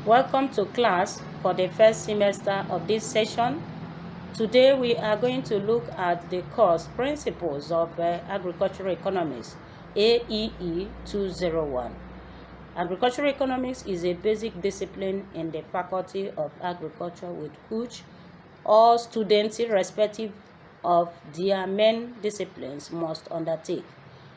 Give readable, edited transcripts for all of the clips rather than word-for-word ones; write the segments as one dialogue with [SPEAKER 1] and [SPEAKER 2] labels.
[SPEAKER 1] Welcome to class for the first semester of this session. Today we are going to look at the course Principles of Agricultural Economics, AEE 201. Agricultural economics is a basic discipline in the Faculty of Agriculture with which all students, irrespective of their main disciplines, must undertake.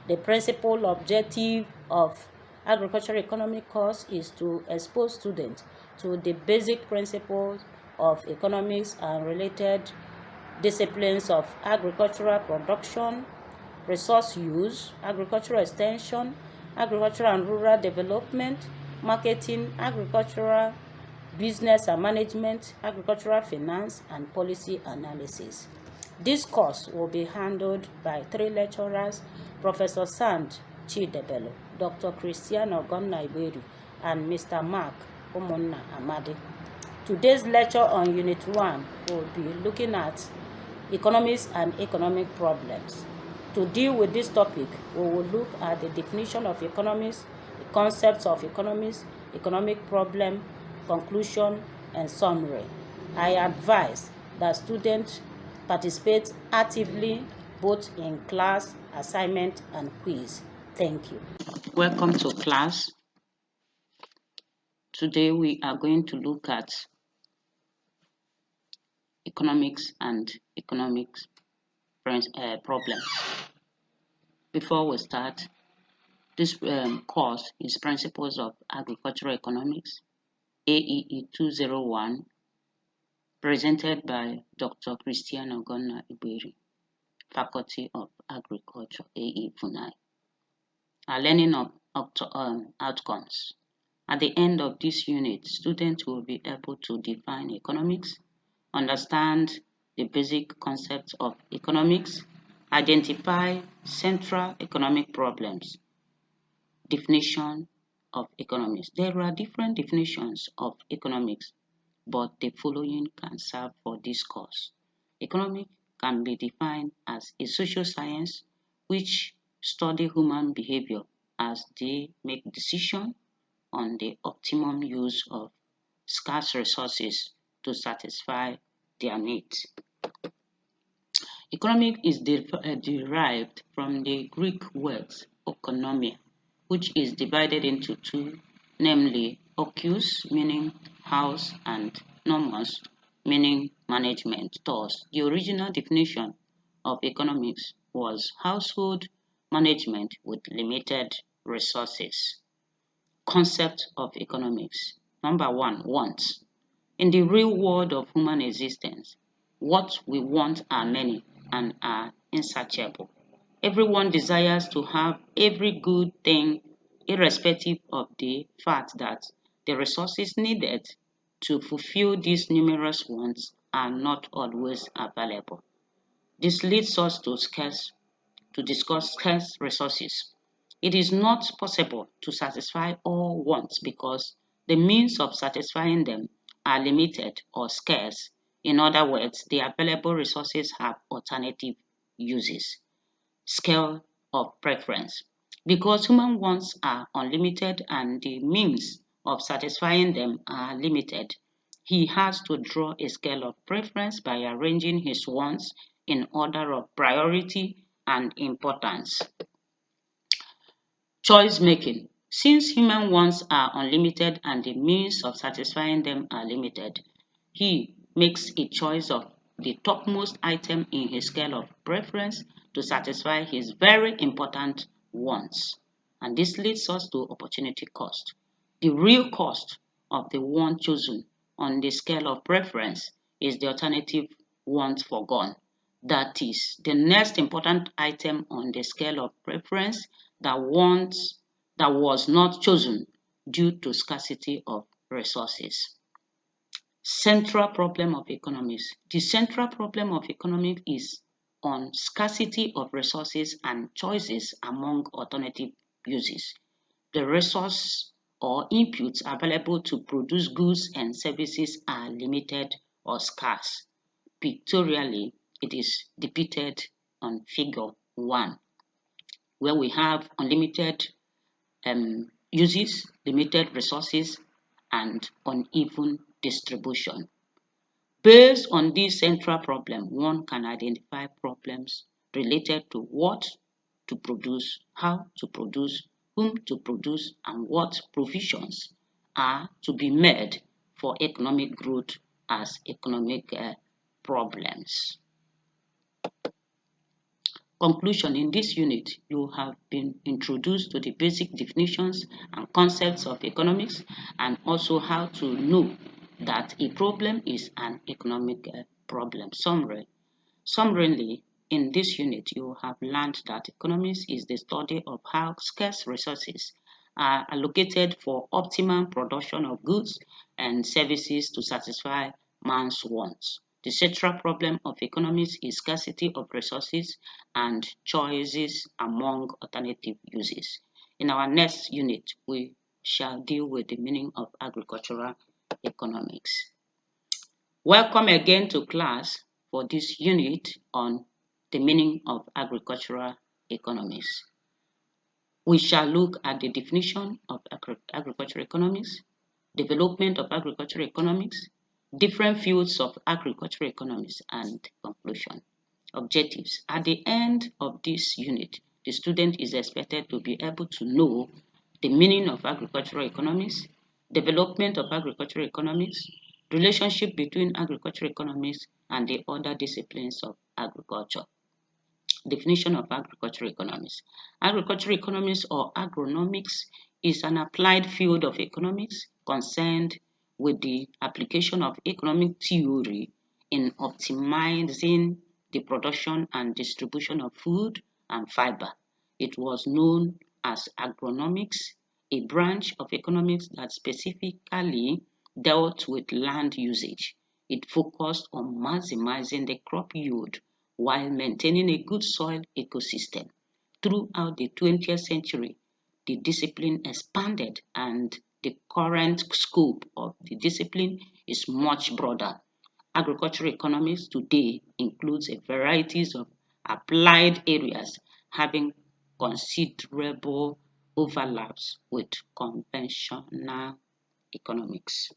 [SPEAKER 1] The principal objective of agricultural economic course is to expose students to the basic principles of economics and related disciplines of agricultural production, resource use, agricultural extension, agricultural and rural development, marketing, agricultural business and management, agricultural finance, and policy analysis. This course will be handled by three lecturers, Professor Sand Chidebelo, Dr. Christian Ogonna Iberu, and Mr. Mark Omonna Amadi. Today's lecture on Unit 1 will be looking at economics and economic problems. To deal with this topic, we will look at the definition of economics, the concepts of economics, economic problem, conclusion, and summary. I advise that students participate actively both in class, assignment, and quiz. Thank you. Welcome to class. Today we are going to look at economics and economics problems. Before we start, this course is Principles of Agricultural Economics, AEE 201, presented by Dr. Christian Ogonna Iberi, Faculty of Agriculture, AE Funai. Our learning outcomes. At the end of this unit, students will be able to define economics, understand the basic concepts of economics, identify central economic problems. Definition of economics. There are different definitions of economics, but the following can serve for this course. Economics can be defined as a social science which study human behavior as they make decisions on the optimum use of scarce resources to satisfy their needs. Economic is derived from the Greek words oikonomia, which is divided into two, namely oikos, meaning house, and nomos, meaning management. Thus, the original definition of economics was household management with limited resources. Concept of economics. Number one, wants. In the real world of human existence, what we want are many and are insatiable. Everyone desires to have every good thing, irrespective of the fact that the resources needed to fulfill these numerous wants are not always available. This leads us to discuss scarce resources. It is not possible to satisfy all wants because the means of satisfying them are limited or scarce. In other words, the available resources have alternative uses. Scale of preference. Because human wants are unlimited and the means of satisfying them are limited, he has to draw a scale of preference by arranging his wants in order of priority and importance. Choice making. Since human wants are unlimited and the means of satisfying them are limited, he makes a choice of the topmost item in his scale of preference to satisfy his very important wants. And this leads us to opportunity cost. The real cost of the one chosen on the scale of preference is the alternative want forgone. That is, the next important item on the scale of preference that was not chosen due to scarcity of resources. Central problem of economics. The central problem of economics is on scarcity of resources and choices among alternative uses. The resource or inputs available to produce goods and services are limited or scarce. Pictorially, it is depicted on figure 1, where we have unlimited uses, limited resources, and uneven distribution. Based on this central problem, one can identify problems related to what to produce, how to produce, whom to produce, and what provisions are to be made for economic growth as economic problems. Conclusion: in this unit, you have been introduced to the basic definitions and concepts of economics, and also how to know that a problem is an economic problem. Summarily, in this unit, you have learned that economics is the study of how scarce resources are allocated for optimum production of goods and services to satisfy man's wants. The central problem of economics is scarcity of resources and choices among alternative uses. In our next unit, we shall deal with the meaning of agricultural economics. Welcome again to class for this unit on the meaning of agricultural economics. We shall look at the definition of agricultural economics, development of agricultural economics, different fields of agricultural economics, and conclusion. Objectives. At the end of this unit, the student is expected to be able to know the meaning of agricultural economics, development of agricultural economics, relationship between agricultural economics and the other disciplines of agriculture. Definition of agricultural economics. Agricultural economics or agronomics is an applied field of economics concerned with the application of economic theory in optimizing the production and distribution of food and fiber. It was known as agronomics, a branch of economics that specifically dealt with land usage. It focused on maximizing the crop yield while maintaining a good soil ecosystem. Throughout the 20th century, the discipline expanded, and the current scope of the discipline is much broader. Agricultural economics today includes a variety of applied areas having considerable overlaps with conventional economics.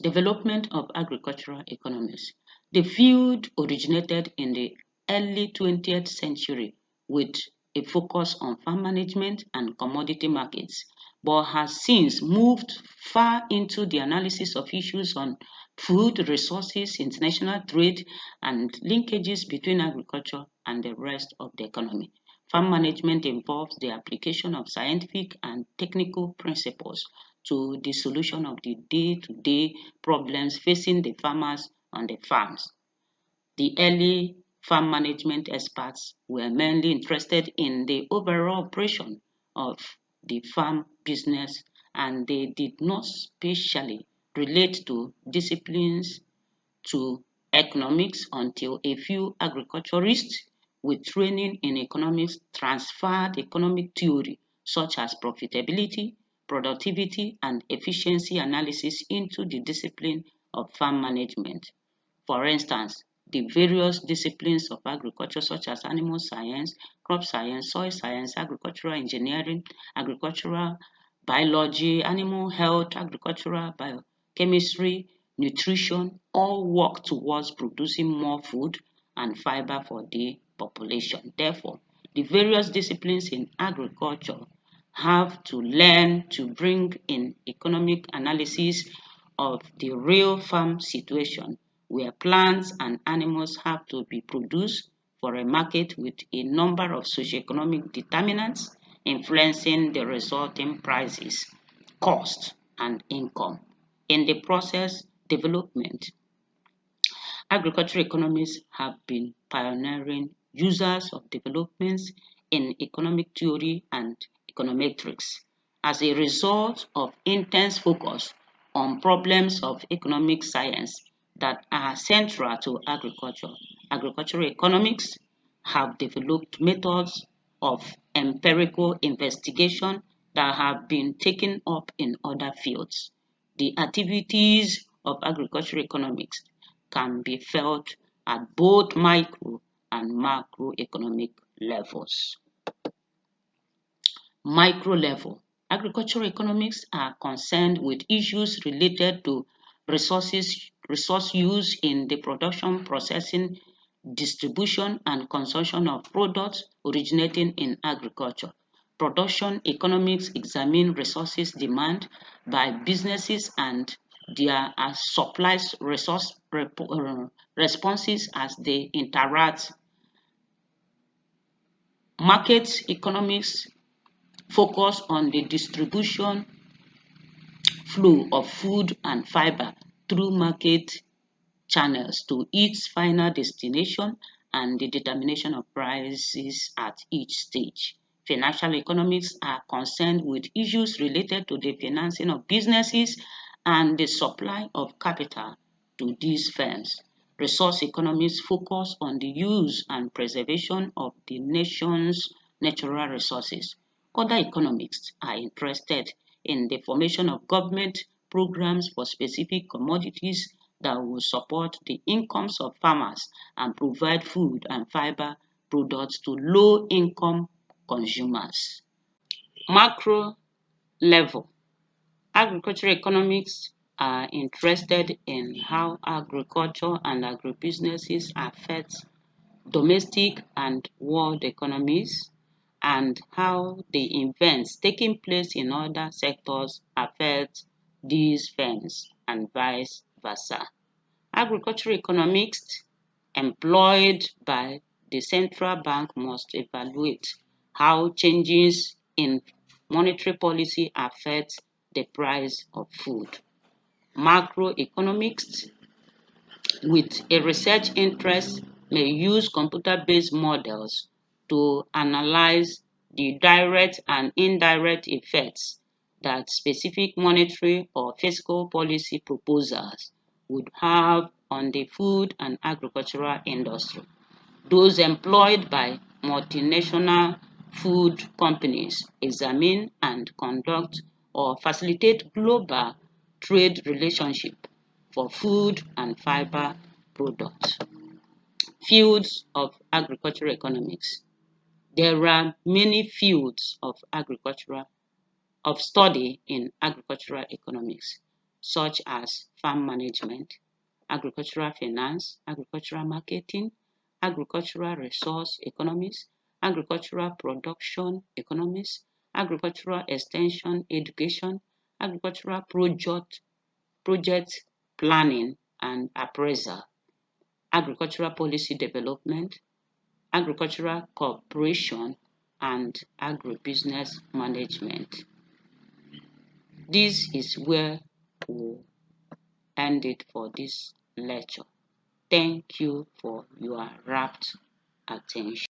[SPEAKER 1] Development of agricultural economics. The field originated in the early 20th century with a focus on farm management and commodity markets, but has since moved far into the analysis of issues on food resources, international trade, and linkages between agriculture and the rest of the economy. Farm management involves the application of scientific and technical principles to the solution of the day-to-day problems facing the farmers on the farms. The early farm management experts were mainly interested in the overall operation of the farm business, and they did not specially relate to disciplines to economics until a few agriculturists with training in economics transferred economic theory such as profitability, productivity, and efficiency analysis into the discipline of farm management. For instance, the various disciplines of agriculture such as animal science, crop science, soil science, agricultural engineering, agricultural biology, animal health, agricultural biochemistry, nutrition, all work towards producing more food and fiber for the population. Therefore, the various disciplines in agriculture have to learn to bring in economic analysis of the real farm situation where plants and animals have to be produced for a market with a number of socioeconomic determinants influencing the resulting prices, cost, and income. In the process development, agricultural economists have been pioneering users of developments in economic theory and econometrics. As a result of intense focus on problems of economic science that are central to agriculture, agricultural economics have developed methods of empirical investigation that have been taken up in other fields. The activities of agricultural economics can be felt at both micro and macroeconomic levels. Micro level. Agricultural economics are concerned with issues related to resource use in the production, processing, distribution, and consumption of products originating in agriculture. Production economics examine resources demand by businesses and their supplies responses as they interact. Market economics focus on the distribution flow of food and fiber through market channels to its final destination and the determination of prices at each stage. Financial economics are concerned with issues related to the financing of businesses and the supply of capital to these firms. Resource economics focus on the use and preservation of the nation's natural resources. Other economists are interested in the formation of government programs for specific commodities that will support the incomes of farmers and provide food and fiber products to low-income consumers. Macro level. Agricultural economics are interested in how agriculture and agribusinesses affect domestic and world economies and how the events taking place in other sectors affect these firms and vice versa. Agricultural economics employed by the central bank must evaluate how changes in monetary policy affect the price of food. Macroeconomics with a research interest may use computer-based models to analyze the direct and indirect effects that specific monetary or fiscal policy proposals would have on the food and agricultural industry. Those employed by multinational food companies examine and conduct or facilitate global trade relationships for food and fiber products. Fields of agricultural economics. There are many fields of study in agricultural economics, such as farm management, agricultural finance, agricultural marketing, agricultural resource economics, agricultural production economics, agricultural extension education, agricultural project planning and appraisal, agricultural policy development, agricultural cooperation, and agribusiness management. This is where we'll end it for this lecture. Thank you for your rapt attention.